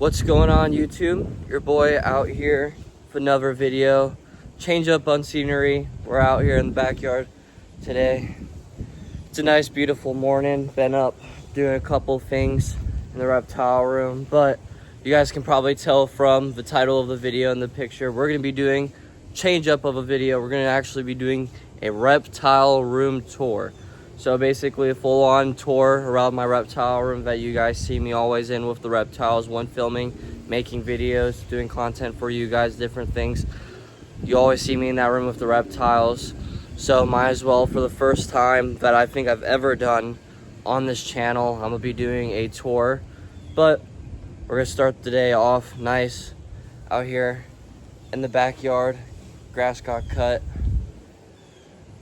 What's going on, YouTube? Your boy out here for another video. Change up on scenery. We're out here in the backyard today. It's a nice, beautiful morning. Been up doing a couple things in the reptile room, but you guys can probably tell from the title of the video and the picture, we're going to be doing change up of a video. We're going to actually be doing a reptile room tour. So basically a full-on tour around my reptile room that you guys see me always in with the reptiles when filming, making videos, doing content for you guys, different things. You always see me in that room with the reptiles. So might as well, for the first time that I think I've ever done on this channel, I'm gonna be doing a tour. But we're gonna start the day off nice out here in the backyard. Grass got cut.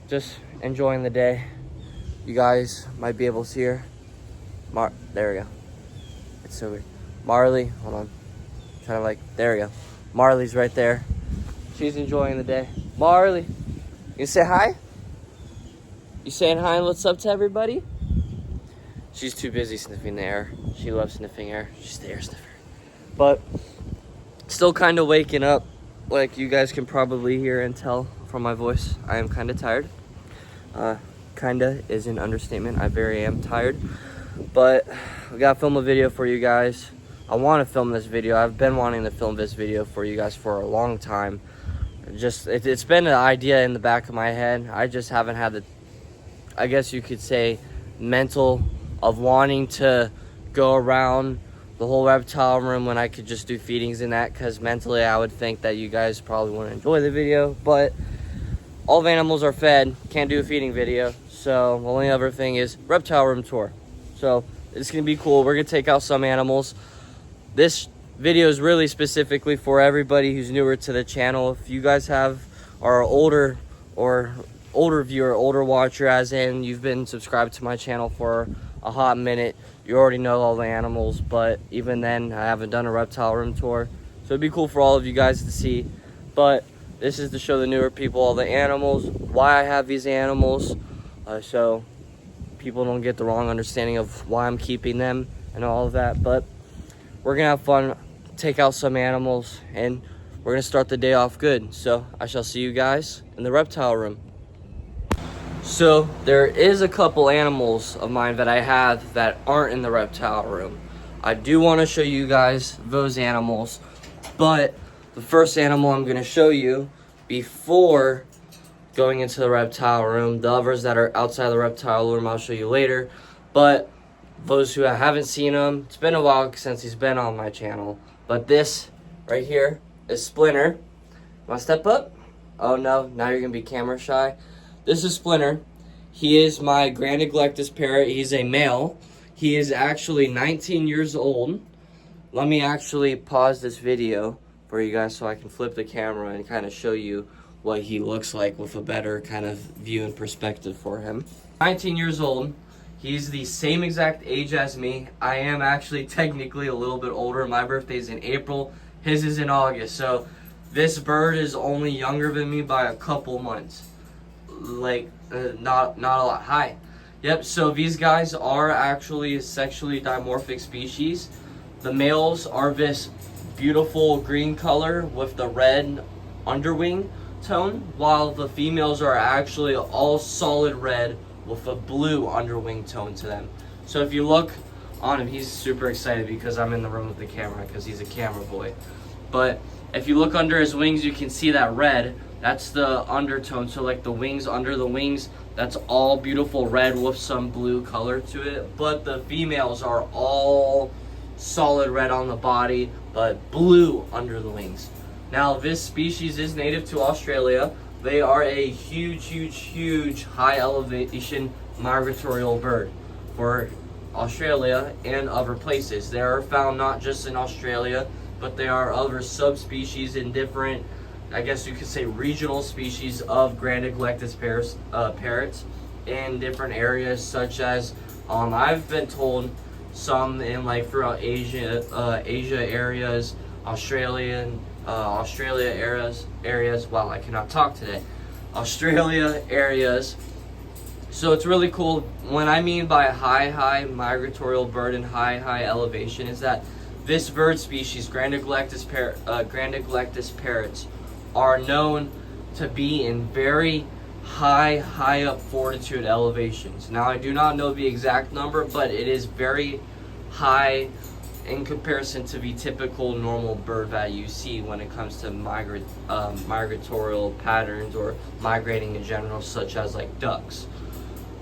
Just enjoying the day. You guys might be able to see her. There we go. It's so weird. Marley, hold on. There we go. Marley's right there. She's enjoying the day. Marley, you say hi? You saying hi and what's up to everybody? She's too busy sniffing the air. She loves sniffing air. She's the air sniffer. But still kind of waking up. Like you guys can probably hear and tell from my voice, I am kind of tired. Kinda is an understatement. I very am tired, but we gotta film a video for you guys. I want to film this video. I've been wanting to film this video for you guys for a long time. It's been an idea in the back of my head. I just haven't had the, I guess you could say, mental of wanting to go around the whole reptile room when I could just do feedings in that, because mentally I would think that you guys probably want to enjoy the video, but all the animals are fed, can't do a feeding video. So the only other thing is reptile room tour. So it's gonna be cool. We're gonna take out some animals. This video is really specifically for everybody who's newer to the channel. If you guys are older viewer, older watcher, as in you've been subscribed to my channel for a hot minute, you already know all the animals, but even then I haven't done a reptile room tour. So it'd be cool for all of you guys to see. But this is to show the newer people all the animals, why I have these animals, so people don't get the wrong understanding of why I'm keeping them and all of that. But we're gonna have fun, take out some animals, and we're gonna start the day off good. So I shall see you guys in the reptile room. So there is a couple animals of mine that I have that aren't in the reptile room. I do want to show you guys those animals, but the first animal I'm going to show you before going into the reptile room, the others that are outside the reptile room I'll show you later, but those who haven't seen him, it's been a while since he's been on my channel, but this right here is Splinter. Want to step up? Oh no, now you're going to be camera shy. This is Splinter. He is my Grand Neglectus parrot. He's a male. He is actually 19 years old. Let me actually pause this video for you guys so I can flip the camera and kind of show you what he looks like with a better kind of view and perspective for him. 19 years old. He's the same exact age as me. I am actually technically a little bit older. My birthday's in April. His is in August. So this bird is only younger than me by a couple months. Like, not a lot. Hi. Yep, so these guys are actually a sexually dimorphic species. The males are this beautiful green color with the red underwing tone, while the females are actually all solid red with a blue underwing tone to them. So if you look on him, he's super excited because I'm in the room with the camera because he's a camera boy. But if you look under his wings, you can see that red. That's the undertone. So like the wings, under the wings, that's all beautiful red with some blue color to it. But the females are all solid red on the body, but blue under the wings. Now this species is native to Australia. They are a huge high elevation migratory bird for Australia and other places. They are found not just in Australia, but there are other subspecies in different, I guess you could say, regional species of Grand Neglectus parrots in different areas, such as I've been told some in like throughout Asia areas, Australia areas. Wow, I cannot talk today. Australia areas. So it's really cool. When I mean by high migratory bird and high elevation is that This bird species, Grandicolectus parrots, are known to be in very high up fortitude elevations. Now, I do not know the exact number, but it is very high in comparison to the typical normal bird that you see when it comes to migratorial patterns or migrating in general, such as like ducks.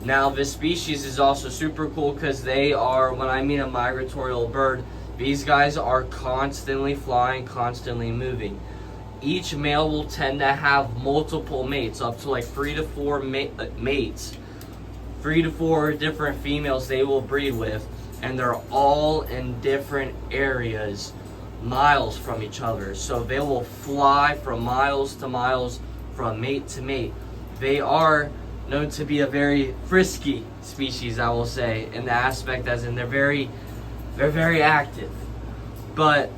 Now, this species is also super cool because they are, when I mean a migratorial bird, these guys are constantly flying, constantly moving. Each male will tend to have multiple mates, up to like 3 to 4 mates. 3 to 4 different females they will breed with, and they're all in different areas, miles from each other. So they will fly from miles to miles, from mate to mate. They are known to be a very frisky species, I will say, in the aspect as in they're very active. But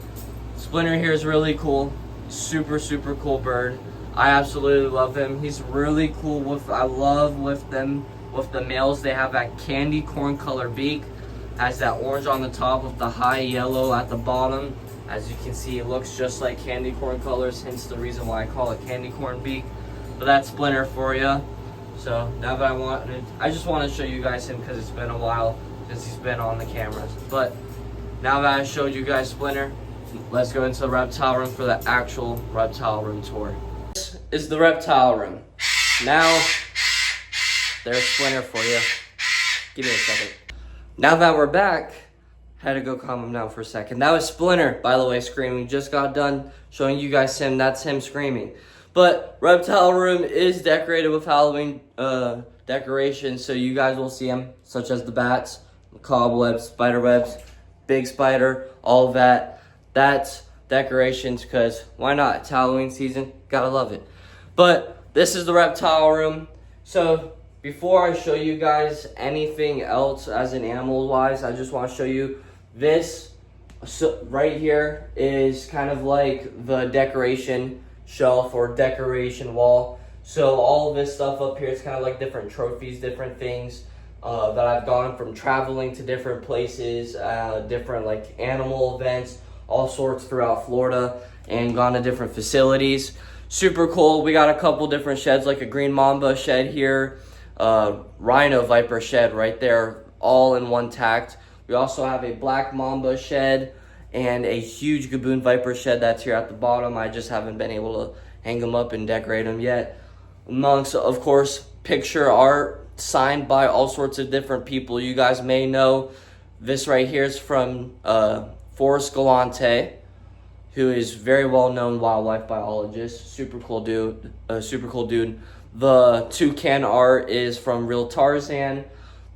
Splinter here is really cool. Super cool bird. I absolutely love him. He's really cool with the males, they have that candy corn color beak, has that orange on the top with the high yellow at the bottom. As you can see, it looks just like candy corn colors, hence the reason why I call it candy corn beak. But that's Splinter for you. So now that I just want to show you guys him because it's been a while since he's been on the cameras. But now that I showed you guys Splinter, let's go into the reptile room for the actual reptile room tour. This is the reptile room. Now, there's Splinter for you. Give me a second. Now that we're back, had to go calm him down for a second. That was Splinter, by the way, screaming. Just got done showing you guys him. That's him screaming. But reptile room is decorated with Halloween decorations, so you guys will see them, such as the bats, the cobwebs, spider webs, big spider, all of that. That's decorations, because why not? It's Halloween season, gotta love it. But this is the reptile room. So before I show you guys anything else as in animal wise, I just want to show you this. So right here is kind of like the decoration shelf or decoration wall. So all of this stuff up here is kind of like different trophies, different things that I've gone from traveling to different places, different like animal events, all sorts throughout Florida, and gone to different facilities. Super cool. We got a couple different sheds, like a green mamba shed here, rhino viper shed right there, all in one tact. We also have a black mamba shed and a huge gaboon viper shed that's here at the bottom. I just haven't been able to hang them up and decorate them yet. Amongst, of course, picture art signed by all sorts of different people you guys may know. This right here is from Forrest Galante, who is very well-known wildlife biologist. Super cool dude. The toucan art is from Real Tarzan.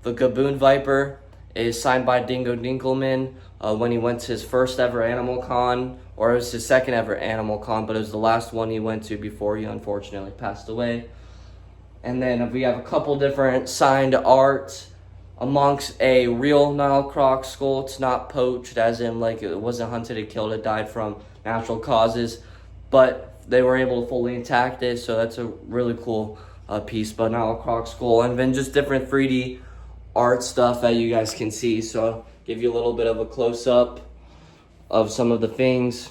The gaboon viper is signed by Dingo Dinkelman when he went to his first ever Animal Con, or it was his second ever Animal Con, but it was the last one he went to before he unfortunately passed away. And then we have a couple different signed art amongst a real Nile croc skull. It's not poached, as in like it wasn't hunted and killed, it died from natural causes, but they were able to fully intact it, so that's a really cool piece. But Nile croc skull, and then just different 3D art stuff that you guys can see. So I'll give you a little bit of a close-up of some of the things.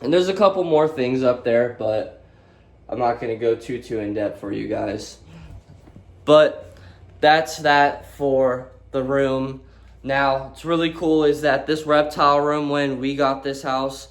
And there's a couple more things up there, but I'm not going to go too in depth for you guys. But that's that for the room. Now, what's really cool is that this reptile room, when we got this house,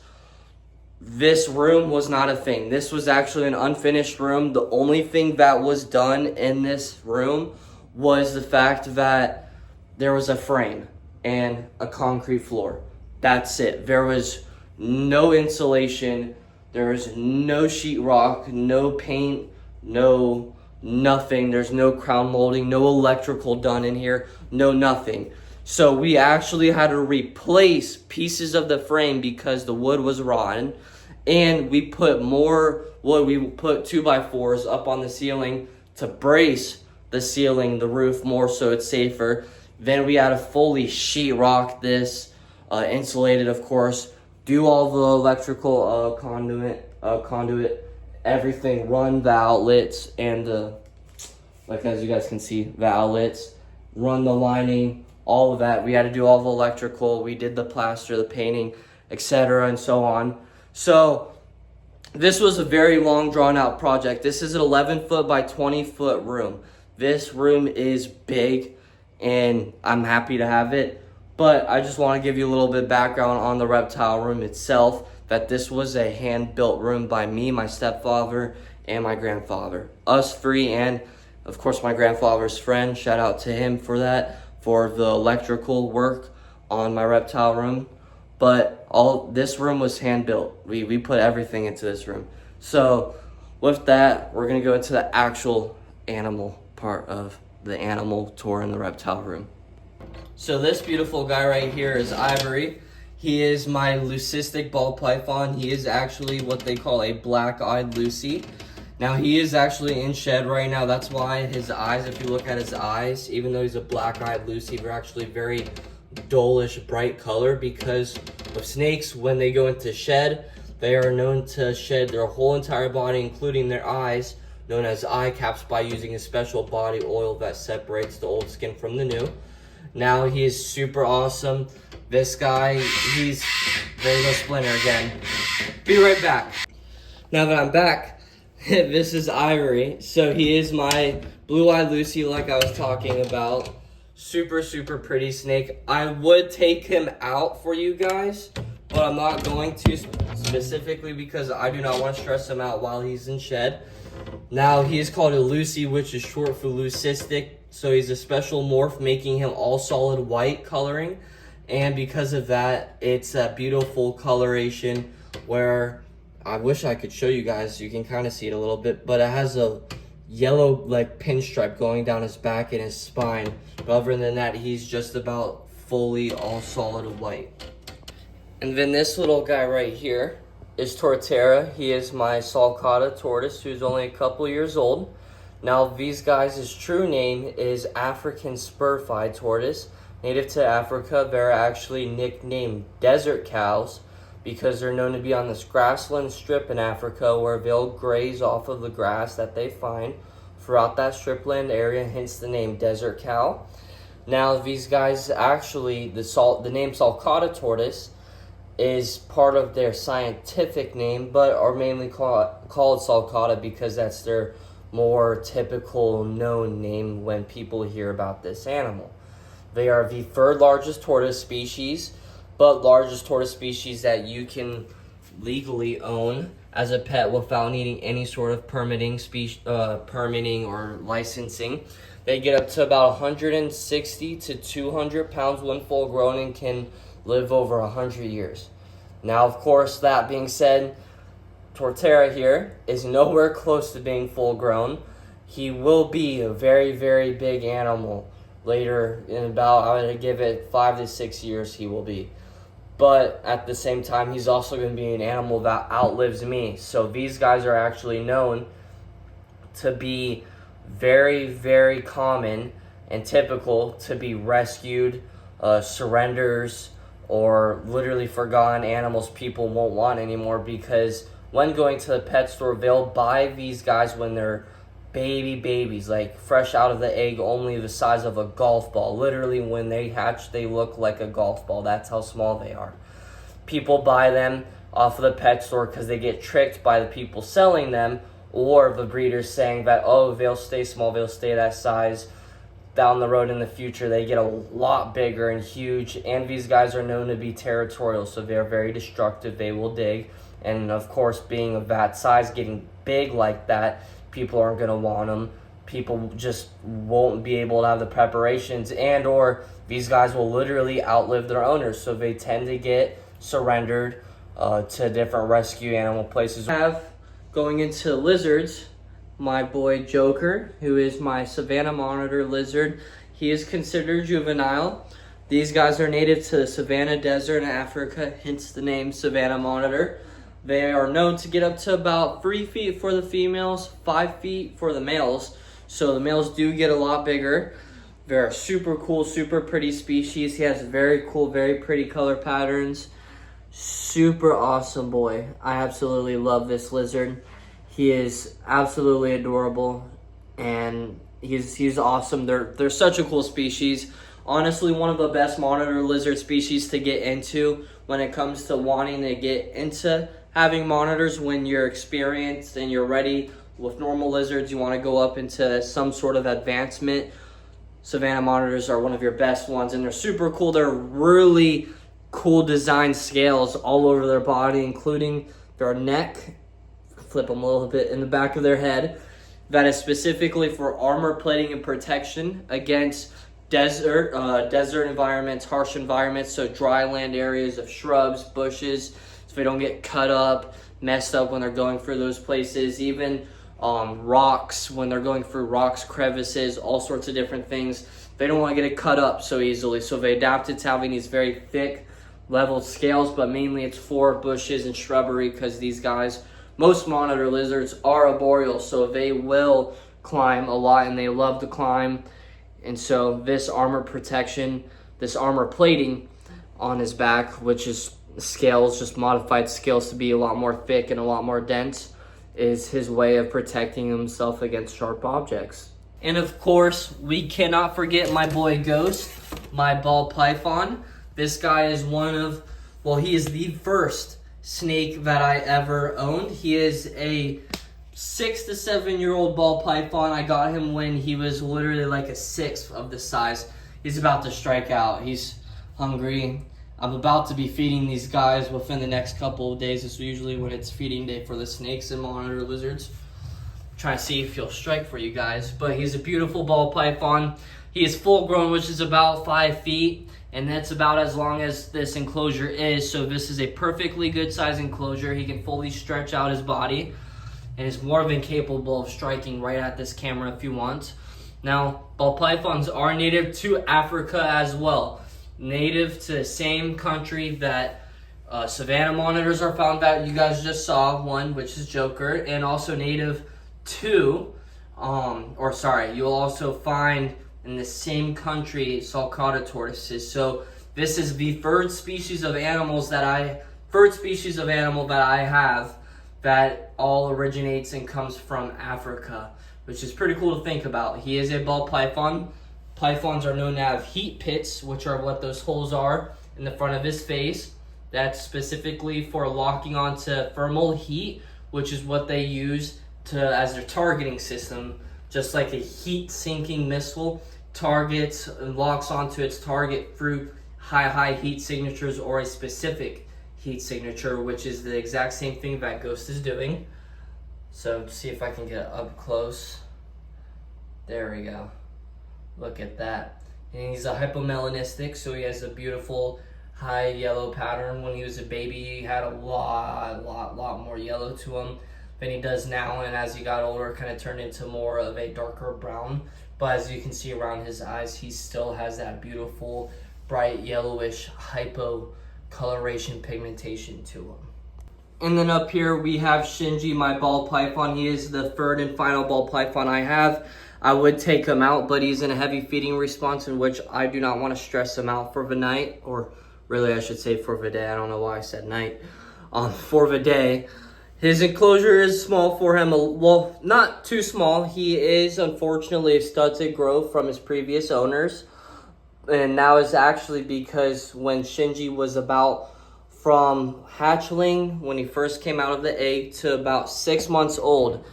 this room was not a thing. This was actually an unfinished room. The only thing that was done in this room was the fact that there was a frame and a concrete floor. That's it. There was no insulation. There was no sheetrock, no paint, no nothing. There's no crown molding, no electrical done in here, no nothing. So we actually had to replace pieces of the frame because the wood was rotten. And we put more wood. We put 2x4s up on the ceiling to brace the ceiling, the roof more, so it's safer. Then we had to fully sheetrock this, insulated, of course, do all the electrical conduit, everything, run the outlets and the, like as you guys can see, the outlets, run the lining, all of that. We had to do all the electrical. We did the plaster, the painting, etc. and so on. So this was a very long drawn out project. This is an 11-foot by 20-foot room. This room is big and I'm happy to have it. But I just want to give you a little bit of background on the reptile room itself, that this was a hand-built room by me, my stepfather, and my grandfather. Us three, and of course my grandfather's friend. Shout out to him for that, for the electrical work on my reptile room. But this room was hand-built. We put everything into this room. So with that, we're going to go into the actual animal part of the animal tour in the reptile room. So this beautiful guy right here is Ivory. He is my leucistic ball python. He is actually what they call a black-eyed Lucy. Now he is actually in shed right now. That's why his eyes, if you look at his eyes, even though he's a black-eyed Lucy, they're actually very dullish, bright color, because of snakes, when they go into shed, they are known to shed their whole entire body, including their eyes, known as eye caps, by using a special body oil that separates the old skin from the new. Now he is super awesome. This guy, there goes Splinter again. Be right back. Now that I'm back, this is Ivory. So he is my blue-eyed Lucy, like I was talking about. Super, super pretty snake. I would take him out for you guys, but I'm not going to, specifically because I do not want to stress him out while he's in shed. Now, he is called a Lucy, which is short for leucistic. So he's a special morph, making him all solid white coloring. And because of that, it's a beautiful coloration where I wish I could show you guys. You can kind of see it a little bit, but it has a yellow like pinstripe going down his back and his spine. But other than that, he's just about fully all solid white. And then this little guy right here is Torterra. He is my sulcata tortoise, who's only a couple years old. Now, these guys' true name is African spur-thigh tortoise. Native to Africa, they're actually nicknamed desert cows because they're known to be on this grassland strip in Africa where they'll graze off of the grass that they find throughout that stripland area, hence the name desert cow. Now, these guys actually, the name sulcata tortoise is part of their scientific name, but are mainly called sulcata because that's their more typical known name when people hear about this animal. They are the third largest tortoise species, but largest tortoise species that you can legally own as a pet without needing any sort of permitting or licensing. They get up to about 160 to 200 pounds when full grown and can live over 100 years. Now, of course, that being said, Torterra here is nowhere close to being full grown. He will be a very, very big animal later in about, I would give it 5 to 6 years he will be. But at the same time, he's also going to be an animal that outlives me. So these guys are actually known to be very, very common and typical to be rescued, surrenders, or literally forgotten animals people won't want anymore, because when going to the pet store, they'll buy these guys when they're babies, like fresh out of the egg, only the size of a golf ball. Literally, when they hatch, they look like a golf ball. That's how small they are. People buy them off of the pet store because they get tricked by the people selling them, or the breeders saying that, oh, they'll stay small, they'll stay that size. Down the road in the future, they get a lot bigger and huge, and these guys are known to be territorial, so they're very destructive. They will dig, and of course, being of that size, getting big like that, people aren't going to want them. People just won't be able to have the preparations, and or these guys will literally outlive their owners, so they tend to get surrendered to different rescue animal places. Going into lizards, my boy Joker, who is my Savannah monitor lizard. He is considered juvenile. These guys are native to the Savannah Desert in Africa, hence the name Savannah monitor. They are known to get up to about 3 feet for the females, 5 feet for the males. So the males do get a lot bigger. They're a super cool, super pretty species. He has very cool, very pretty color patterns. Super awesome boy. I absolutely love this lizard. He is absolutely adorable, and he's awesome. They're such a cool species. Honestly, one of the best monitor lizard species to get into when it comes to wanting to get into having monitors. When you're experienced and you're ready with normal lizards, you want to go up into some sort of advancement. Savannah monitors are one of your best ones, and they're super cool. They're really cool design scales all over their body, including their neck. Flip them a little bit in the back of their head. That is specifically for armor plating and protection against desert environments, harsh environments, so dry land areas of shrubs, bushes, so they don't get cut up, messed up when they're going through those places. Even rocks, when they're going through rocks, crevices, all sorts of different things. They don't want to get it cut up so easily, so they adapted to having these very thick, leveled scales, but mainly it's for bushes and shrubbery, because these guys, most monitor lizards are arboreal, so they will climb a lot, and they love to climb. And so this armor protection, this armor plating on his back, which is scales, just modified scales to be a lot more thick and a lot more dense, is his way of protecting himself against sharp objects. And of course, we cannot forget my boy Ghost, my ball python. This guy is he is the first snake that I ever owned. He is a 6 to 7 year old ball python. I got him when he was literally like a sixth of the size. He's about to strike out. He's hungry. I'm about to be feeding these guys within the next couple of days. This is usually when it's feeding day for the snakes and monitor lizards. Trying to see if he'll strike for you guys. But he's a beautiful ball python. He is full grown, which is about 5 feet. And that's about as long as this enclosure is. So this is a perfectly good size enclosure. He can fully stretch out his body, and is more than capable of striking right at this camera if you want. Now, ball pythons are native to Africa as well. Native to the same country that Savannah monitors are found, that you guys just saw one, which is Joker, and also native to, you'll also find in the same country sulcata tortoises. So this is the third species of animal that I have that all originates and comes from Africa, which is pretty cool to think about. He is a ball python. Pythons are known to have heat pits, which are what those holes are in the front of his face. That's specifically for locking onto thermal heat, which is what they use as their targeting system. Just like a heat-sinking missile targets and locks onto its target through high heat signatures, or a specific heat signature, which is the exact same thing that Ghost is doing. So see if I can get up close. There we go. Look at that. And he's a hypomelanistic, so he has a beautiful high yellow pattern. When he was a baby, he had a lot more yellow to him than he does now, and as he got older, kind of turned into more of a darker brown. But as you can see around his eyes, he still has that beautiful bright yellowish hypocoloration pigmentation to him. And then up here we have Shinji, my ball python. He is the third and final ball python I have. I would take him out, but he's in a heavy feeding response, in which I do not want to stress him out for the night, or really I should say for the day. I don't know why I said night. For the day. His enclosure is small for him, well, not too small. He is unfortunately a stunted growth from his previous owners. And that was actually because when Shinji was about from hatchling, when he first came out of the egg, to about 6 months old,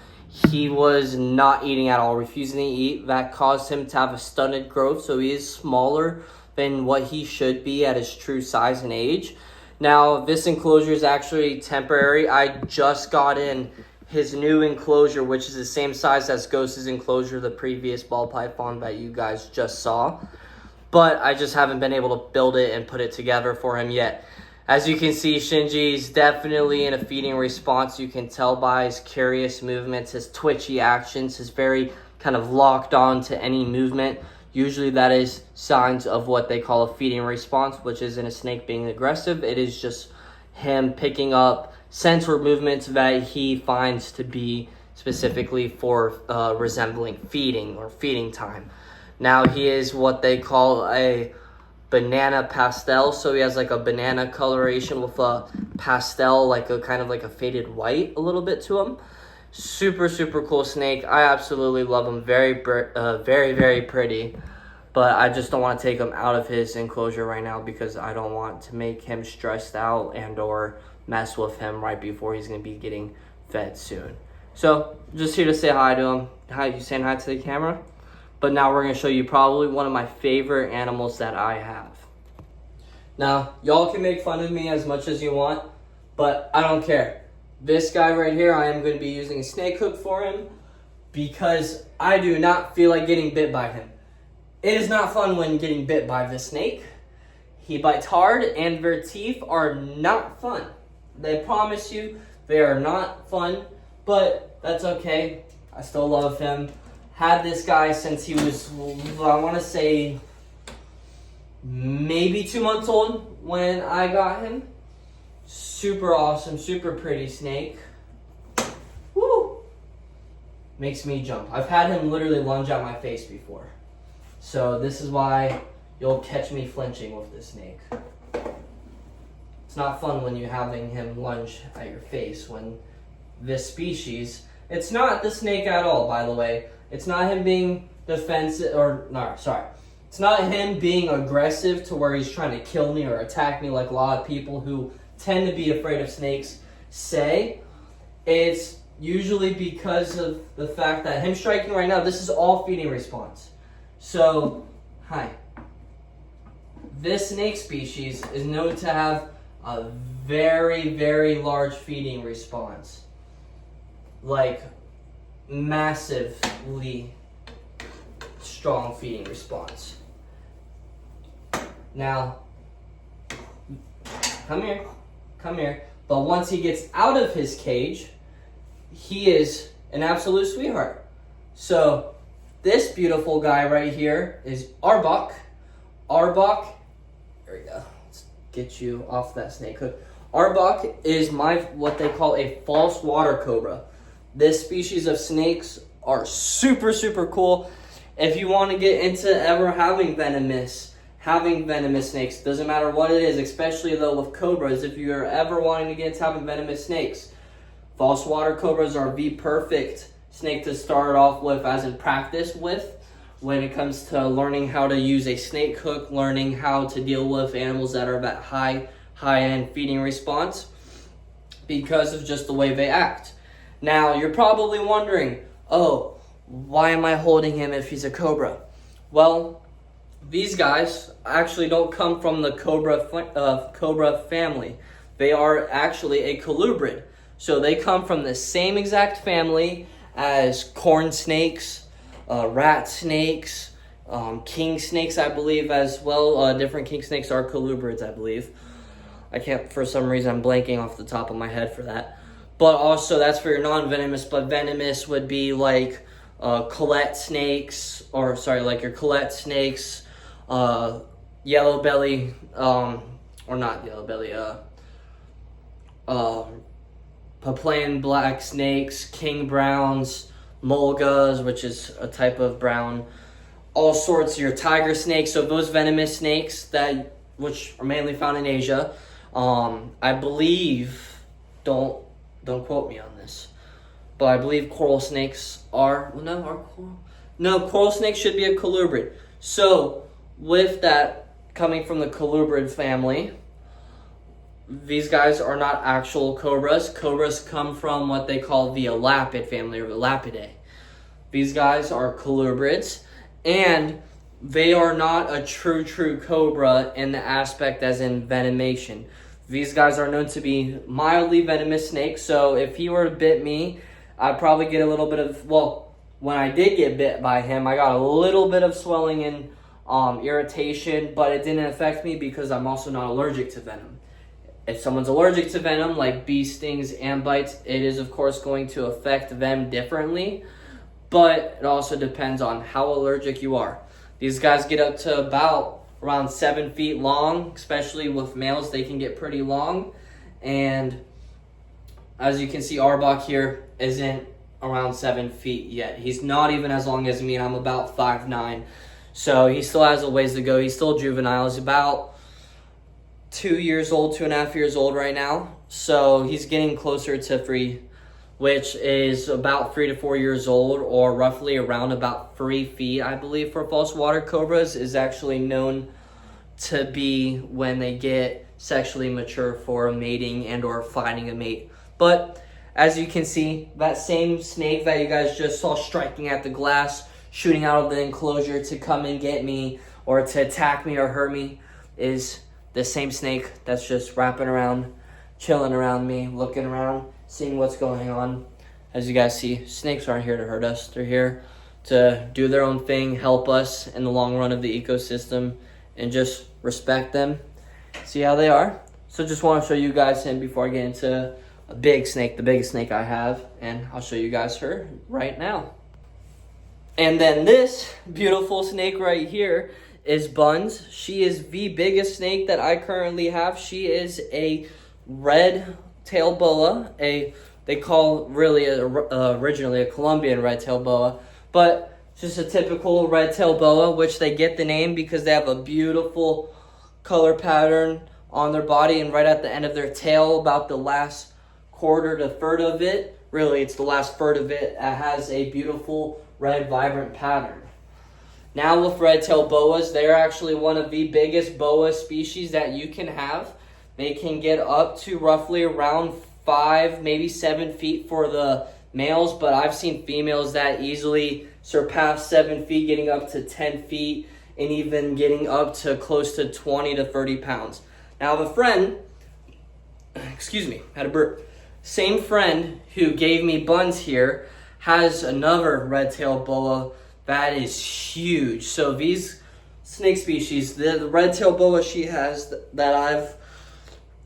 he was not eating at all, refusing to eat. That caused him to have a stunted growth, so he is smaller than what he should be at his true size and age. Now, this enclosure is actually temporary. I just got in his new enclosure, which is the same size as Ghost's enclosure, the previous ball python that you guys just saw. But I just haven't been able to build it and put it together for him yet. As you can see, Shinji's definitely in a feeding response. You can tell by his curious movements, his twitchy actions, his very kind of locked on to any movement. Usually that is signs of what they call a feeding response, which isn't a snake being aggressive. It is just him picking up sensor movements that he finds to be specifically for resembling feeding or feeding time. Now he is what they call a banana pastel, so he has like a banana coloration with a pastel, like a kind of like a faded white a little bit to him. Super cool snake. I absolutely love him. Very pretty. but I just don't want to take him out of his enclosure right now because I don't want to make him stressed out and or mess with him right before he's going to be getting fed soon. So just here to say hi to him. Hi, you saying hi to the camera? But now we're going to show you probably one of my favorite animals that I have. Now, y'all can make fun of me as much as you want, but I don't care. This guy right here, I am going to be using a snake hook for him because I do not feel like getting bit by him. It is not fun when getting bit by this snake. He bites hard and their teeth are not fun. They promise you they are not fun, but that's okay. I still love him. Had this guy since he was, I want to say, maybe 2 months old when I got him. Super awesome, super pretty snake. Woo! Makes me jump. I've had him literally lunge at my face before. So this is why you'll catch me flinching with this snake. It's not fun when you're having him lunge at your face when this species, it's not the snake at all, by the way. It's not him being defensive, or no, sorry. It's not him being aggressive to where he's trying to kill me or attack me like a lot of people who tend to be afraid of snakes say. It's usually because of the fact that him striking right now, this is all feeding response. So, hi. This snake species is known to have a very, very large feeding response. Like, massively strong feeding response. Now, come here. But once he gets out of his cage, he is an absolute sweetheart. So, this beautiful guy right here is Arbok. Arbok, there we go. Let's get you off that snake hook. Arbok is what they call a false water cobra. This species of snakes are super, super cool. If you want to get into ever having venomous snakes, doesn't matter what it is, especially though with cobras, if you're ever wanting to get into having venomous snakes, false water cobras are the perfect snake to start off with as in practice with when it comes to learning how to use a snake hook, learning how to deal with animals that are that high-end feeding response because of just the way they act. Now, you're probably wondering, oh, why am I holding him if he's a cobra? Well, these guys actually don't come from the cobra family. They are actually a colubrid. So they come from the same exact family as corn snakes, rat snakes, king snakes, I believe, as well. Different king snakes are colubrids, I believe. I can't, for some reason, I'm blanking off the top of my head for that. But also, that's for your non-venomous, but venomous would be like Colette snakes, or sorry, like your Colette snakes, yellow belly, or not yellow belly, Papuan black snakes, king browns, mulgas, which is a type of brown, all sorts of your tiger snakes. So those venomous snakes which are mainly found in Asia, I believe, don't quote me on this, but I believe coral snakes coral snakes should be a colubrid. So with that coming from the colubrid family, these guys are not actual cobras. Cobras come from what they call the elapid family, or the Lapidae. These guys are colubrids, and they are not a true cobra in the aspect as in venomation. These guys are known to be mildly venomous snakes, so if he were to bit me, I'd probably get a little bit of, when I did get bit by him, I got a little bit of swelling and irritation, but it didn't affect me because I'm also not allergic to venom. If someone's allergic to venom, like bee stings and bites, it is of course going to affect them differently, but it also depends on how allergic you are. These guys get up to about around 7 feet long, especially with males, they can get pretty long. And as you can see, Arbok here isn't around 7 feet yet. He's not even as long as me, and I'm about 5'9". So he still has a ways to go. He's still juvenile. He's about 2.5 years old right now. So he's getting closer to which is about 3 to 4 years old, or roughly around about 3 feet, I believe, for false water cobras, is actually known to be when they get sexually mature for mating and or finding a mate. But as you can see, that same snake that you guys just saw striking at the glass, shooting out of the enclosure to come and get me or to attack me or hurt me, is the same snake that's just wrapping around, chilling around me, looking around, seeing what's going on. As you guys see, snakes aren't here to hurt us. They're here to do their own thing, help us in the long run of the ecosystem, and just respect them, see how they are. So just want to show you guys him before I get into a big snake, the biggest snake I have, and I'll show you guys her right now. And then this beautiful snake right here is Buns. She is the biggest snake that I currently have. She is a red-tailed boa, they call really originally a Colombian red-tailed boa, but just a typical red-tailed boa, which they get the name because they have a beautiful color pattern on their body, and right at the end of their tail, about the last quarter to third of it, really it's the last third of it, has a beautiful red vibrant pattern. Now with red-tailed boas, they're actually one of the biggest boa species that you can have. They can get up to roughly around 5, maybe 7 feet for the males, but I've seen females that easily surpass 7 feet, getting up to 10 feet, and even getting up to close to 20 to 30 pounds. Now the friend, excuse me, had a burp. Same friend who gave me Buns here has another red-tailed boa that is huge. So these snake species, the red-tailed boa she has that I've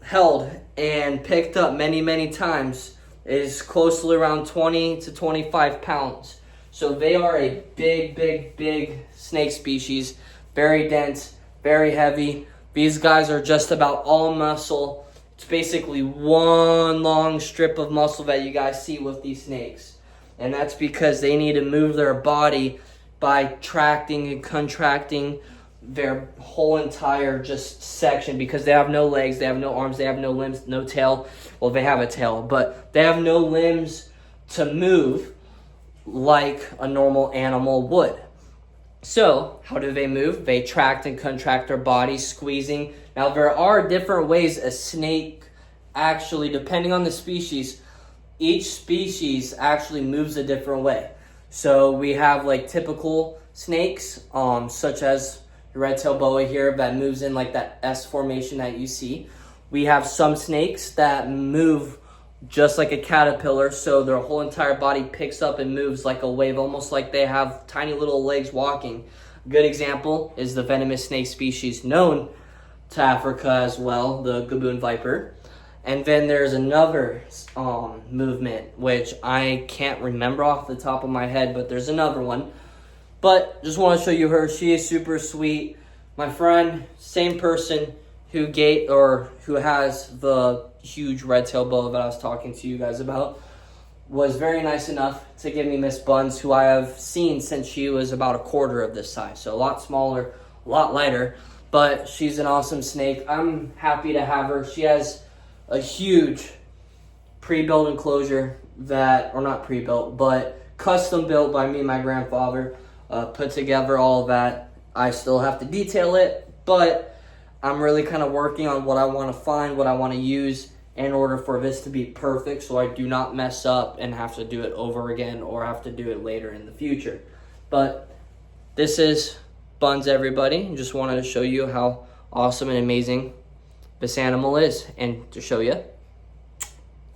held and picked up many times, is closely around 20 to 25 pounds. So they are a big snake species, very dense, very heavy. These guys are just about all muscle. It's basically one long strip of muscle that you guys see with these snakes. And that's because they need to move their body by tracting and contracting their whole entire just section, because they have no legs, they have no arms, they have no limbs, no tail. Well, they have a tail, but they have no limbs to move like a normal animal would. So how do they move? They tract and contract their bodies, squeezing. Now there are different ways a snake actually, depending on the species, each species actually moves a different way. So we have like typical snakes, such as the red-tailed boa here, that moves in like that S formation that you see. We have some snakes that move just like a caterpillar, so their whole entire body picks up and moves like a wave, almost like they have tiny little legs walking. A good example is the venomous snake species known to Africa as well, the gaboon viper. And then there's another movement, which I can't remember off the top of my head, but there's another one. But just want to show you her. She is super sweet. My friend, same person who has the huge red-tailed boa that I was talking to you guys about, was very nice enough to give me Miss Buns, who I have seen since she was about a quarter of this size. So a lot smaller, a lot lighter, but she's an awesome snake. I'm happy to have her. She has a huge pre-built enclosure or not pre-built, but custom built by me and my grandfather. Put together all of that. I still have to detail it, but I'm really kind of working on what I want to find, what I want to use in order for this to be perfect, so I do not mess up and have to do it over again or have to do it later in the future. But this is Buns, everybody. Just wanted to show you how awesome and amazing this animal is, and to show you,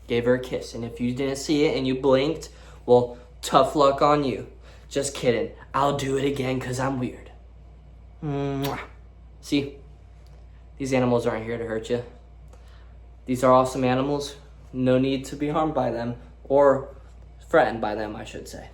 gave her a kiss. And if you didn't see it and you blinked, well, tough luck on you. Just kidding. I'll do it again because I'm weird. Mwah. See? These animals aren't here to hurt you. These are awesome animals. No need to be harmed by them, or threatened by them, I should say.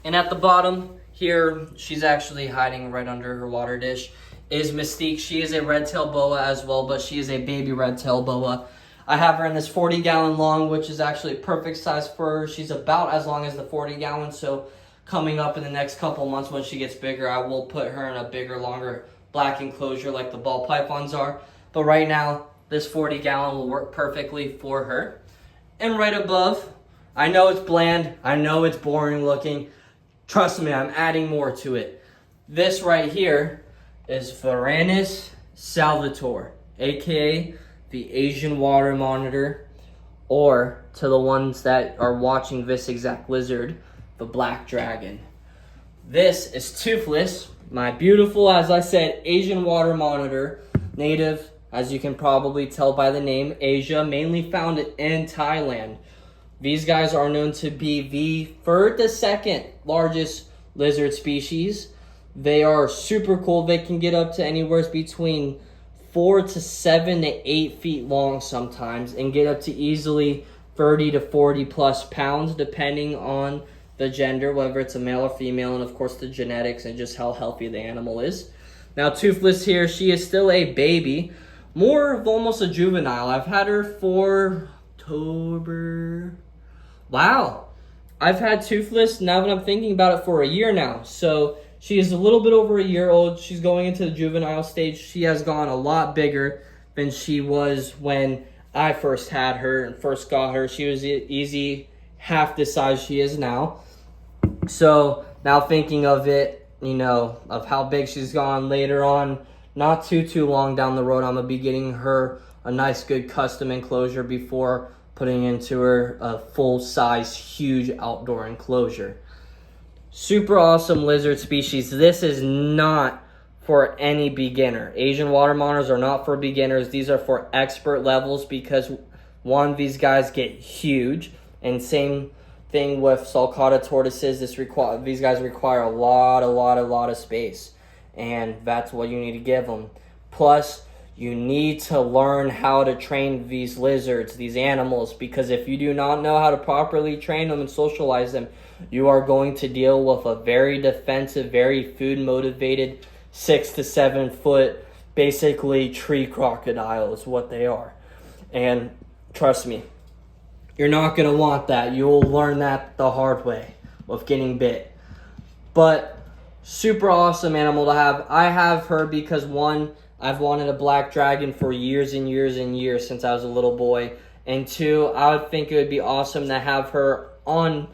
And at the bottom here, she's actually hiding right under her water dish, is Mystique. She is a red-tailed boa as well, but she is a baby red-tailed boa. I have her in this 40-gallon long, which is actually perfect size for her. She's about as long as the 40-gallon, so coming up in the next couple months when she gets bigger, I will put her in a bigger, longer black enclosure like the ball pythons are. But right now, this 40-gallon will work perfectly for her. And right above I know it's bland. I know it's boring looking. Trust me, I'm adding more to it. This right here is Varanus salvator, aka the Asian water monitor, or to the ones that are watching this exact lizard, the black dragon. This is toothless, my beautiful, as I said, Asian water monitor, native, as you can probably tell by the name, Asia, mainly found in Thailand. These guys are known to be the second largest lizard species. They are super cool. They can get up to anywhere between 4 to 7 to 8 feet long sometimes, and get up to easily 30 to 40 plus pounds depending on the gender, whether it's a male or female, and of course the genetics and just how healthy the animal is. Now Toothless here, she is still a baby, more of almost a juvenile. I've had her for October. Wow, I've had Toothless, now that I'm thinking about it, for a year now. So she is a little bit over a year old. She's going into the juvenile stage. She has gone a lot bigger than she was when I first had her and first got her. She was easy half the size she is now. So now thinking of it, you know, of how big she's gone later on, not too long down the road, I'm going to be getting her a nice good custom enclosure before putting into her a full-size huge outdoor enclosure. Super awesome lizard species. This is not for any beginner. Asian water monitors are not for beginners. These are for expert levels because, one, these guys get huge, and same thing with sulcata tortoises. These guys require a lot of space, and that's what you need to give them. Plus, you need to learn how to train these lizards, these animals, because if you do not know how to properly train them and socialize them, you are going to deal with a very defensive, very food-motivated, 6 to 7 foot, basically tree crocodile is what they are. And trust me, you're not going to want that. You'll learn that the hard way with getting bit. But super awesome animal to have. I have her because, one, I've wanted a black dragon for years and years and years since I was a little boy. And two, I would think it would be awesome to have her on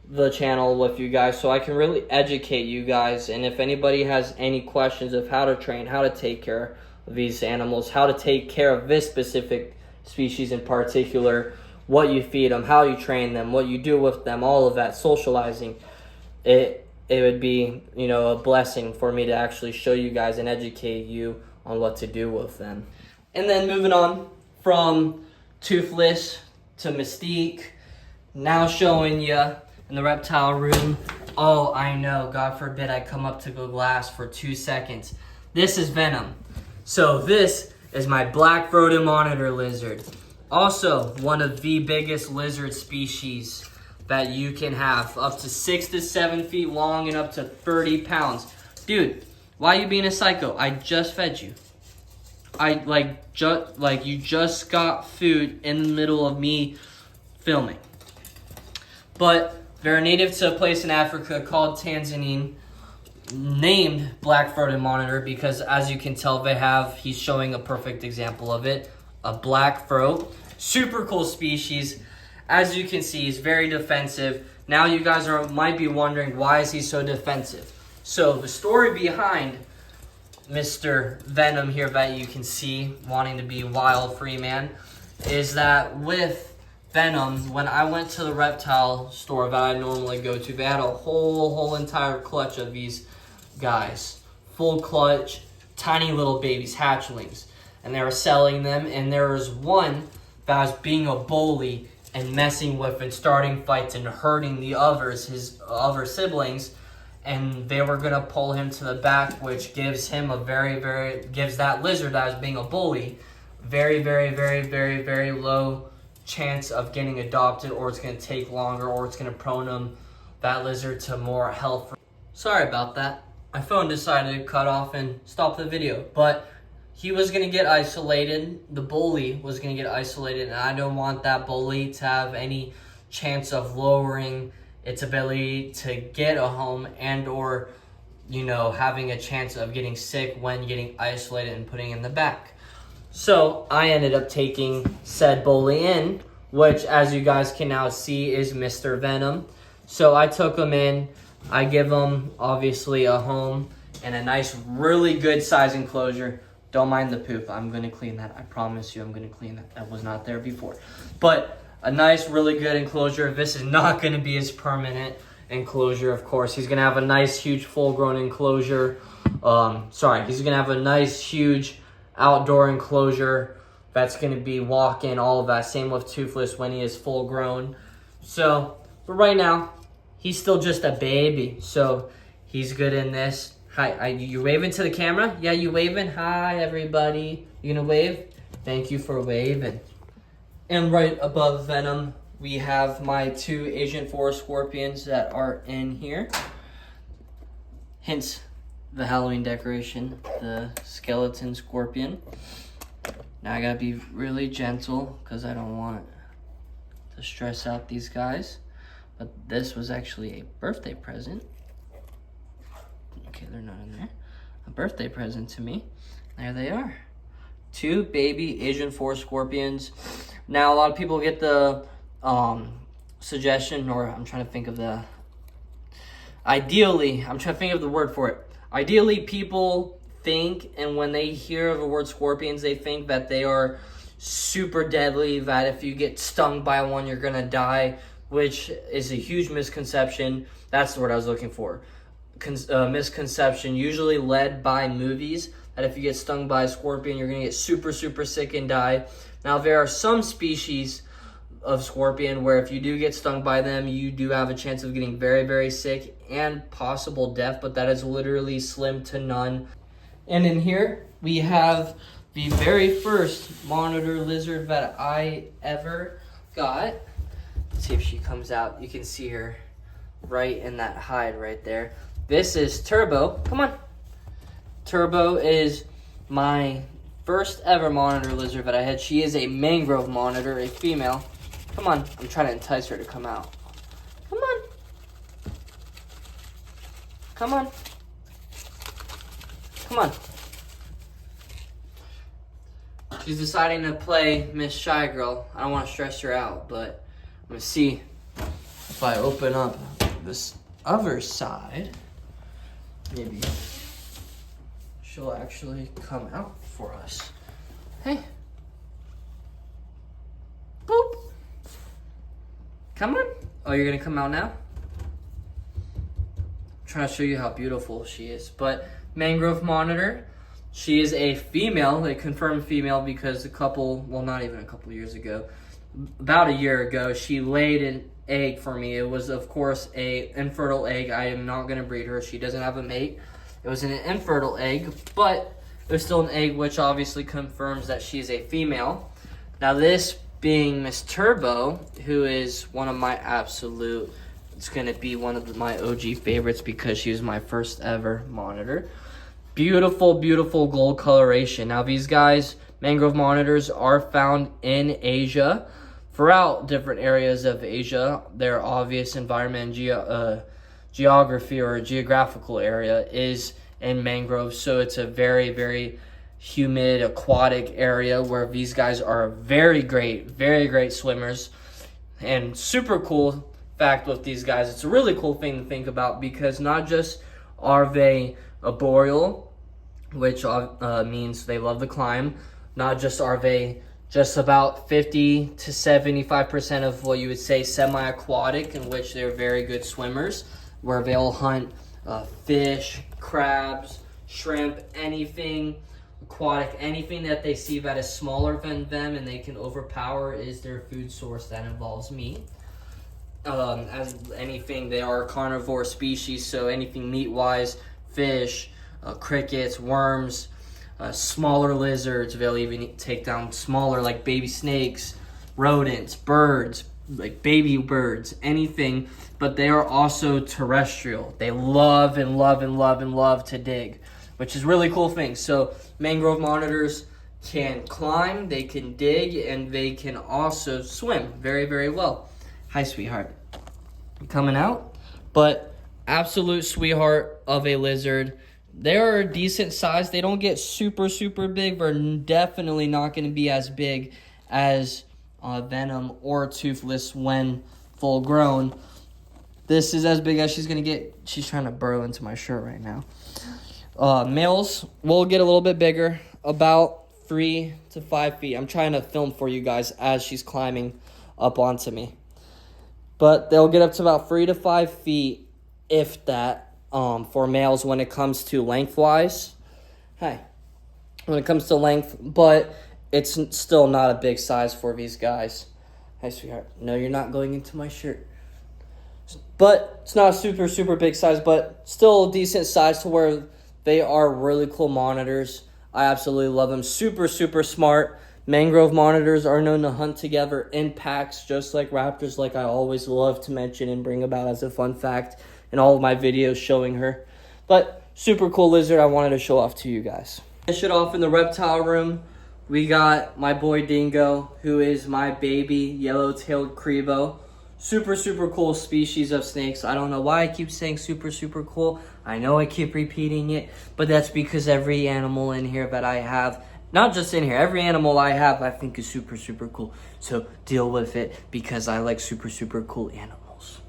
the channel with you guys so I can really educate you guys. And if anybody has any questions of how to train, how to take care of these animals, how to take care of this specific species in particular, what you feed them, how you train them, what you do with them, all of that, socializing, it would be, you know, a blessing for me to actually show you guys and educate you on what to do with them. And then moving on from Toothless to Mystique, now showing you in the reptile room. Oh, I know, God forbid I come up to go glass for 2 seconds. This is Venom. So this is my black-throated monitor lizard. Also, one of the biggest lizard species that you can have, up to 6 to 7 feet long and up to 30 pounds. Dude, why are you being a psycho? I just fed you. You just got food in the middle of me filming. But they're native to a place in Africa called Tanzania, named black-throated monitor because, as you can tell, he's showing a perfect example of it, a black throat. Super cool species. As you can see, he's very defensive. Now you guys might be wondering, why is he so defensive? So the story behind Mr. Venom here that you can see, wanting to be wild free man, is that with Venom, when I went to the reptile store that I normally go to, they had a whole entire clutch of these guys. Full clutch, tiny little babies, hatchlings. And they were selling them, and there was one that was being a bully and messing with and starting fights and hurting the others, his other siblings, and they were gonna pull him to the back, which gives him gives that lizard that was being a bully very low chance of getting adopted, or it's gonna take longer, or it's gonna prone that lizard to more health. Sorry about that. My phone decided to cut off and stop the video, but he was going to get isolated. The bully was going to get isolated, and I don't want that bully to have any chance of lowering its ability to get a home and or, you know, having a chance of getting sick when getting isolated and putting in the back. So I ended up taking said bully in which as you guys can now see is Mr. Venom. So I took him in. I give him obviously a home and a nice, really good size enclosure. Don't mind the poop. I'm going to clean that. I promise you I'm going to clean that. That was not there before. But a nice, really good enclosure. This is not going to be his permanent enclosure, of course. He's going to have a nice, huge, full-grown enclosure. He's going to have a nice, huge outdoor enclosure. That's going to be walk-in, all of that. Same with Toothless when he is full-grown. So, but right now, he's still just a baby. So, he's good in this. Hi, you waving to the camera? Yeah, you waving? Hi, everybody. You gonna wave? Thank you for waving. And right above Venom, we have my 2 Asian forest scorpions that are in here. Hence the Halloween decoration, the skeleton scorpion. Now I gotta be really gentle because I don't want to stress out these guys. But this was actually a birthday present. Okay, they're not in there. A birthday present to me. There they are. 2 baby Asian forest scorpions. Now, a lot of people get the suggestion, or I'm trying to think of the... Ideally, I'm trying to think of the word for it. Ideally, people think, and when they hear of the word scorpions, they think that they are super deadly, that if you get stung by one, you're gonna die, which is a huge misconception. That's the word I was looking for. Misconception, usually led by movies, that if you get stung by a scorpion, you're going to get super, super sick and die. Now, there are some species of scorpion where if you do get stung by them, you do have a chance of getting very, very sick and possible death, but that is literally slim to none. And in here, we have the very first monitor lizard that I ever got. Let's see if she comes out. You can see her right in that hide right there. This is Turbo. Come on. Turbo is my first ever monitor lizard that I had. She is a mangrove monitor, a female. Come on. I'm trying to entice her to come out. Come on. Come on. Come on. She's deciding to play Miss Shy Girl. I don't want to stress her out, but I'm going to see if I open up this other side. Maybe she'll actually come out for us. Hey. Boop. Come on. Oh, you're going to come out now? I'm trying to show you how beautiful she is. But mangrove monitor, she is a female, a confirmed female, because not even a couple years ago, about a year ago, she laid an egg for me. It was, of course, a infertile egg. I am not going to breed her. She doesn't have a mate. It was an infertile egg, but it was still an egg, which obviously confirms that she's a female. Now, this being Miss Turbo, who is one of my absolute, it's going to be one of my OG favorites because she was my first ever monitor. Beautiful, beautiful gold coloration. Now, these guys, mangrove monitors, are found in Asia. Throughout different areas of Asia, their obvious environment and geography or geographical area is in mangroves. So it's a very, very humid, aquatic area where these guys are very great swimmers. And super cool fact with these guys, it's a really cool thing to think about because not just are they arboreal, which means they love to climb, not just are they just about 50 to 75% of what you would say semi-aquatic, in which they're very good swimmers, where they'll hunt fish, crabs, shrimp, anything aquatic, anything that they see that is smaller than them and they can overpower is their food source. That involves meat. As anything, they are a carnivore species, so anything meat-wise, fish, crickets, worms, smaller lizards, they'll even take down smaller like baby snakes, rodents, birds, like baby birds, anything, but they are also terrestrial. They love to dig, which is really cool thing. So mangrove monitors can climb, they can dig, and they can also swim very, very well. Hi, sweetheart. You coming out? But absolute sweetheart of a lizard. They're a decent size. They don't get super, super big. They're definitely not going to be as big as venom or toothless when full grown. This is as big as she's gonna get. She's trying to burrow into my shirt right now. Males will get a little bit bigger, about 3 to 5 feet. I'm trying to film for you guys as she's climbing up onto me. But they'll get up to about 3 to 5 feet, if that, for males when it comes to lengthwise. Hey, when it comes to length, but it's still not a big size for these guys. Hey, sweetheart. No, you're not going into my shirt. But it's not a super, super big size, but still a decent size to where they are really cool monitors. I absolutely love them. Super, super smart. Mangrove monitors are known to hunt together in packs, just like raptors, like I always love to mention and bring about as a fun fact in all of my videos showing her. But super cool lizard I wanted to show off to you guys. Finish it off in the reptile room. We got my boy Dingo, who is my baby yellow-tailed cribo. Super, super cool species of snakes. I don't know why I keep saying super, super cool. I know I keep repeating it, but that's because every animal in here that I have, not just in here, every animal I have I think is super, super cool. So deal with it because I like super, super cool animals.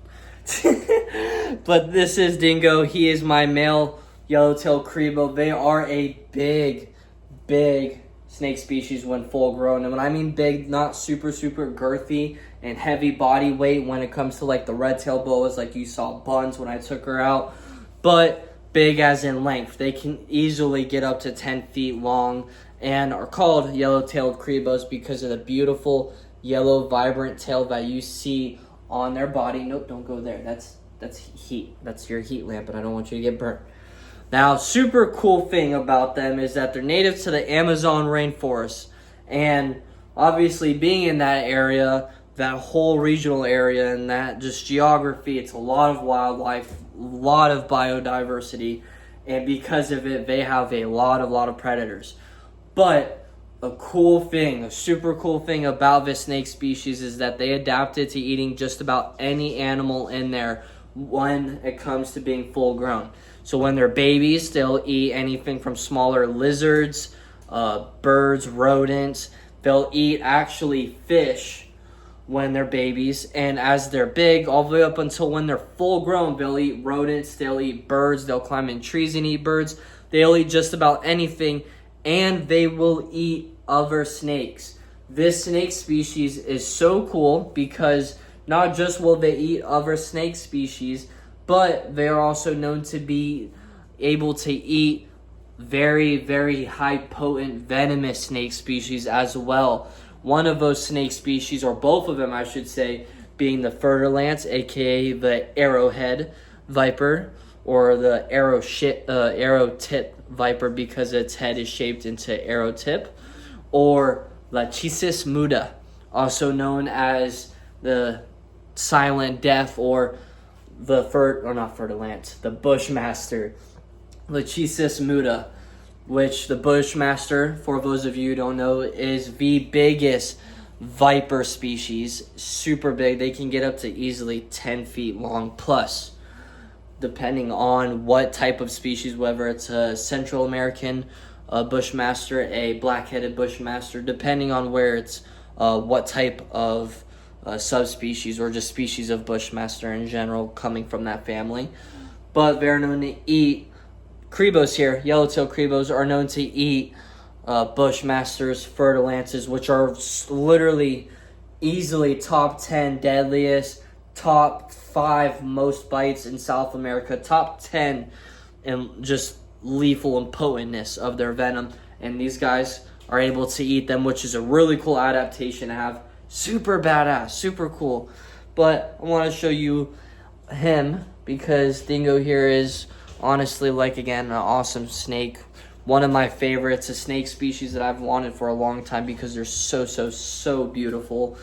But this is Dingo. He is my male yellowtail cribo. They are a big, big snake species when full grown. And when I mean big, not super, super girthy and heavy body weight when it comes to like the red-tailed boas like you saw Buns when I took her out, but big as in length. They can easily get up to 10 feet long and are called yellow-tailed cribos because of the beautiful yellow vibrant tail that you see on their body. Nope, don't go there. That's heat. That's your heat lamp and I don't want you to get burnt. Now, super cool thing about them is that they're native to the Amazon rainforest. And obviously being in that area, that whole regional area and that just geography, it's a lot of wildlife, a lot of biodiversity. And because of it, they have a lot of predators. But a cool thing, a super cool thing about this snake species is that they adapted to eating just about any animal in there when it comes to being full grown. So when they're babies, they'll eat anything from smaller lizards, birds, rodents. They'll eat actually fish when they're babies. And as they're big, all the way up until when they're full grown, they'll eat rodents, they'll eat birds, they'll climb in trees and eat birds. They'll eat just about anything, and they will eat other snakes. This snake species is so cool because not just will they eat other snake species, but they are also known to be able to eat very, very high potent venomous snake species as well. One of those snake species, or both of them I should say, being the fer-de-lance, aka the arrowhead viper, or the arrow tip viper because its head is shaped into arrow tip, or Lachesis muda, also known as the silent death, or the the bushmaster, Lachesis muda, which the bushmaster, for those of you who don't know, is the biggest viper species. Super big. They can get up to easily 10 feet long plus, depending on what type of species, whether it's a Central American bushmaster, a black-headed bushmaster, depending on where it's what type of subspecies or just species of bushmaster in general coming from that family. But they're known to eat cribos here. Yellowtail cribos are known to eat bushmasters, fer-de-lances, which are literally easily top 10 deadliest, top 5 most bites in South America, top 10 in just lethal and potentness of their venom. And these guys are able to eat them, which is a really cool adaptation to have. Super badass, super cool. But I want to show you him because Dingo here is honestly, like, again, an awesome snake. One of my favorites, a snake species that I've wanted for a long time because they're so beautiful.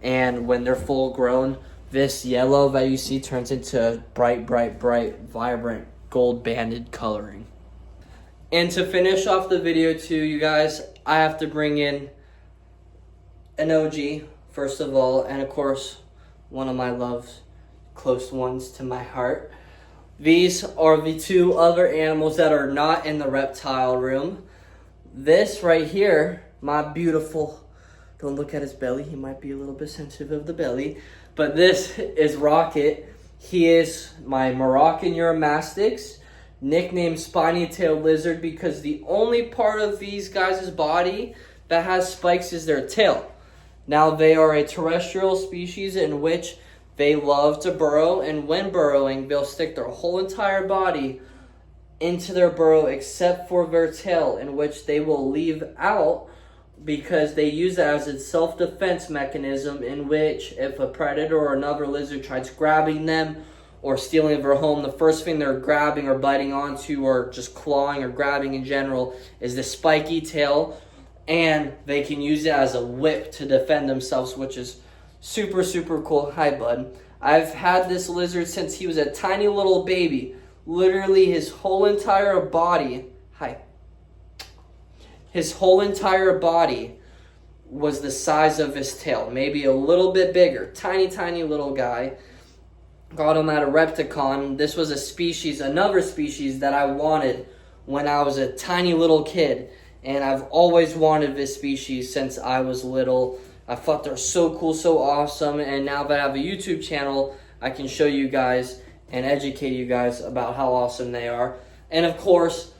And when they're full grown, this yellow that you see turns into bright, vibrant, gold banded coloring. And to finish off the video too, you guys, I have to bring in an OG, first of all, and of course, one of my loves, close ones to my heart. These are the 2 other animals that are not in the reptile room. This right here, my beautiful Don't look at his belly. He might be a little bit sensitive of the belly. But this is Rocket. He is my Moroccan Uromastix, nicknamed spiny-tailed lizard because the only part of these guys' body that has spikes is their tail. Now, they are a terrestrial species in which they love to burrow, and when burrowing, they'll stick their whole entire body into their burrow except for their tail, in which they will leave out because they use it as a self-defense mechanism, in which if a predator or another lizard tries grabbing them or stealing their home, the first thing they're grabbing or biting onto or just clawing or grabbing in general is the spiky tail, and they can use it as a whip to defend themselves, which is super, super cool. Hi, bud. I've had this lizard since he was a tiny little baby. Literally his whole entire body, his whole entire body was the size of his tail, maybe a little bit bigger. Tiny, tiny little guy. Got him at a Repticon. This was a species, another species that I wanted when I was a tiny little kid. And I've always wanted this species since I was little. I thought they're so cool, so awesome. And now that I have a YouTube channel, I can show you guys and educate you guys about how awesome they are. And of course,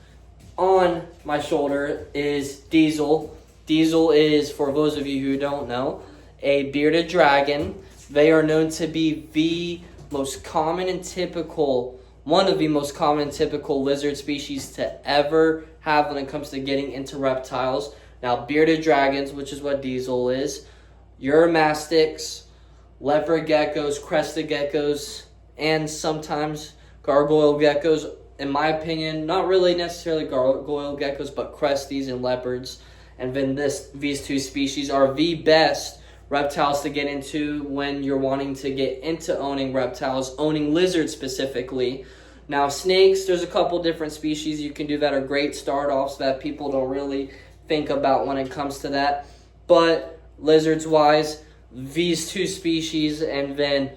on my shoulder is Diesel. Diesel is, for those of you who don't know, a bearded dragon. They are known to be the most common and typical, one of the most common and typical lizard species to ever have when it comes to getting into reptiles. Now, bearded dragons, which is what Diesel is, Uromastics, leopard geckos, crested geckos, and sometimes gargoyle geckos. In my opinion, not really necessarily gargoyle geckos, but cresties and leopards. And then these two species are the best reptiles to get into when you're wanting to get into owning reptiles, owning lizards specifically. Now, snakes, there's a couple different species you can do that are great start-offs that people don't really think about when it comes to that. But lizards-wise, these two species and then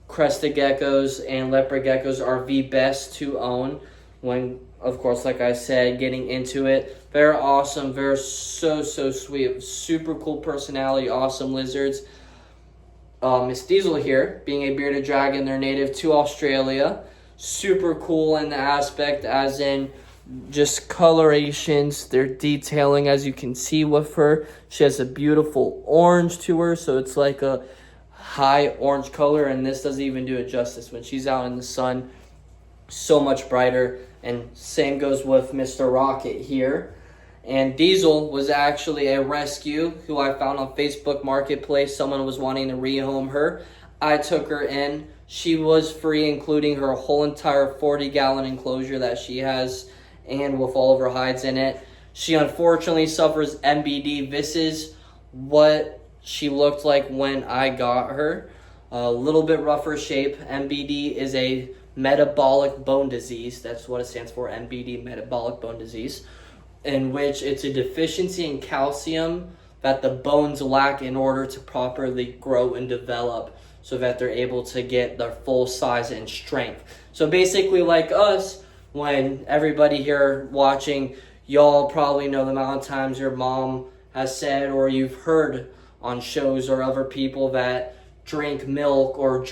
crested geckos and leopard geckos are the best to own when, of course, like I said, getting into it. They're awesome. They're so, so sweet. Super cool personality, awesome lizards. Miss Diesel here, being a bearded dragon, they're native to Australia. Super cool in the aspect as in just colorations. They're detailing, as you can see with her. She has a beautiful orange to her, so it's like a high orange color, and this doesn't even do it justice. When she's out in the sun, so much brighter. And same goes with Mr. Rocket here. And Diesel was actually a rescue who I found on Facebook Marketplace. Someone was wanting to rehome her. I took her in. She was free, including her whole entire 40-gallon enclosure that she has, and with all of her hides in it. She unfortunately suffers MBD. This is what she looked like when I got her. A little bit rougher shape. MBD is a metabolic bone disease. That's what it stands for, MBD, metabolic bone disease, in which it's a deficiency in calcium that the bones lack in order to properly grow and develop so that they're able to get their full size and strength. So basically, like us, when everybody here watching, y'all probably know the amount of times your mom has said or you've heard on shows or other people that drink milk or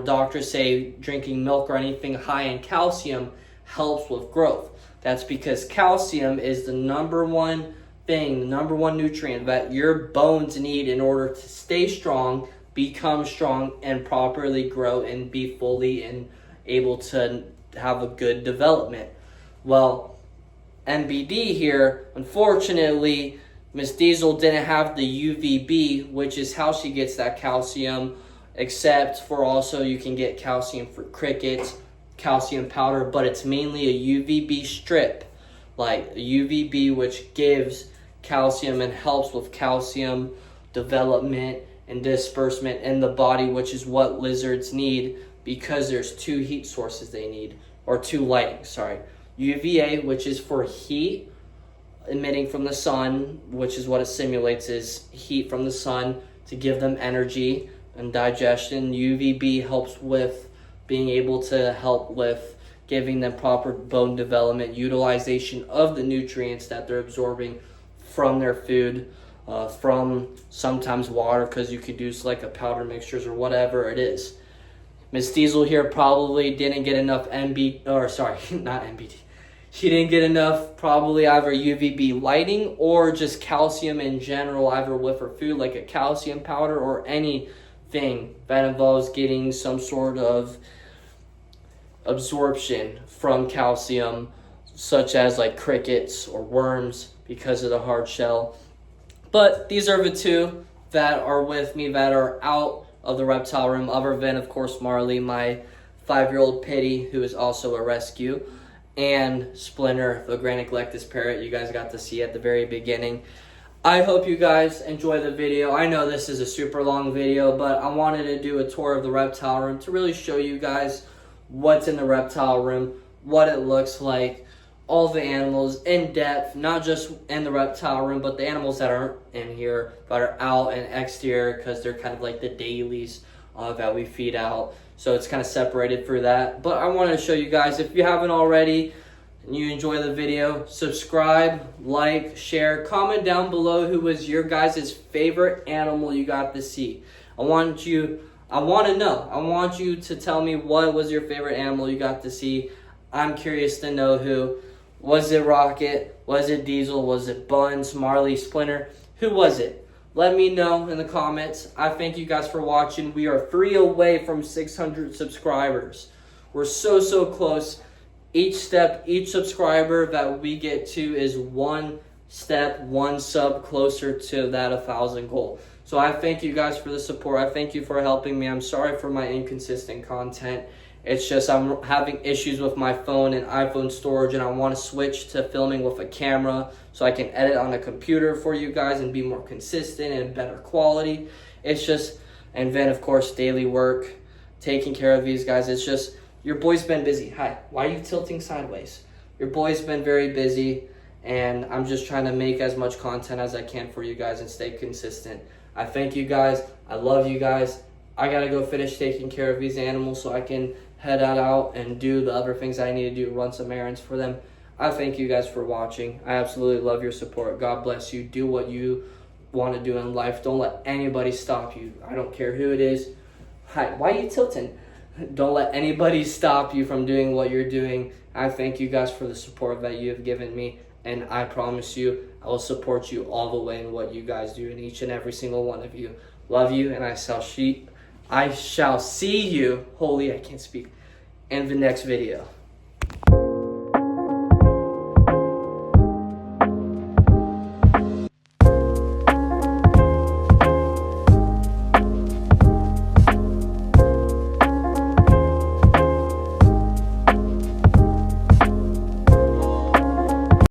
doctors say drinking milk or anything high in calcium helps with growth. That's because calcium is the number one thing, the number one nutrient that your bones need in order to stay strong, become strong, and properly grow and be fully and able to have a good development. Well, MBD here, unfortunately, Miss Diesel didn't have the UVB, which is how she gets that calcium, except for also you can get calcium for crickets, calcium powder, but it's mainly a UVB strip, like a UVB, which gives calcium and helps with calcium development and disbursement in the body, which is what lizards need because there's two heat sources they need, or two lighting, UVA, which is for heat emitting from the sun, which is what it simulates is heat from the sun to give them energy and digestion. UVB helps with being able to help with giving them proper bone development, utilization of the nutrients that they're absorbing from their food. from sometimes water, because you could use like a powder mixtures or whatever it is. Miss Diesel here probably didn't get enough not MBT. She didn't get enough probably either UVB lighting or just calcium in general, either with her food like a calcium powder or anything that involves getting some sort of absorption from calcium, such as like crickets or worms because of the hard shell. But these are the two that are with me that are out of the reptile room, other than of course Marley, my 5-year-old pitty, who is also a rescue, and Splinter, the gray neglectus parrot you guys got to see at the very beginning. I hope you guys enjoy the video. I know this is a super long video, but I wanted to do a tour of the reptile room to really show you guys what's in the reptile room, what it looks like, all the animals in depth, not just in the reptile room, but the animals that aren't in here, but are out and exterior, because they're kind of like the dailies that we feed out. So it's kind of separated for that. But I wanted to show you guys, if you haven't already and you enjoy the video, subscribe, like, share, comment down below who was your guys' favorite animal you got to see. I want you to tell me what was your favorite animal you got to see. I'm curious to know who. Was it Rocket? Was it Diesel? Was it Buns, Marley, Splinter? Who was it? Let me know in the comments. I thank you guys for watching. We are 3 away from 600 subscribers. We're so close. Each subscriber that we get to is one step, one sub closer to that 1,000 goal. So I thank you guys for the support. I thank you for helping me. I'm sorry for my inconsistent content. It's just I'm having issues with my phone and iPhone storage, and I want to switch to filming with a camera so I can edit on a computer for you guys and be more consistent and better quality. It's just, and then of course daily work, taking care of these guys. It's just, your boy's been busy. Hi, why are you tilting sideways? Your boy's been very busy, and I'm just trying to make as much content as I can for you guys and stay consistent. I thank you guys. I love you guys. I gotta go finish taking care of these animals so I can head out and do the other things I need to do, run some errands for them. I thank you guys for watching. I absolutely love your support. God bless you. Do what you want to do in life. Don't let anybody stop you. I don't care who it is. Hi, why are you tilting? Don't let anybody stop you from doing what you're doing. I thank you guys for the support that you have given me, and I promise you I will support you all the way in what you guys do, in each and every single one of you. Love you, and I shall see you, holy, I can't speak, in the next video.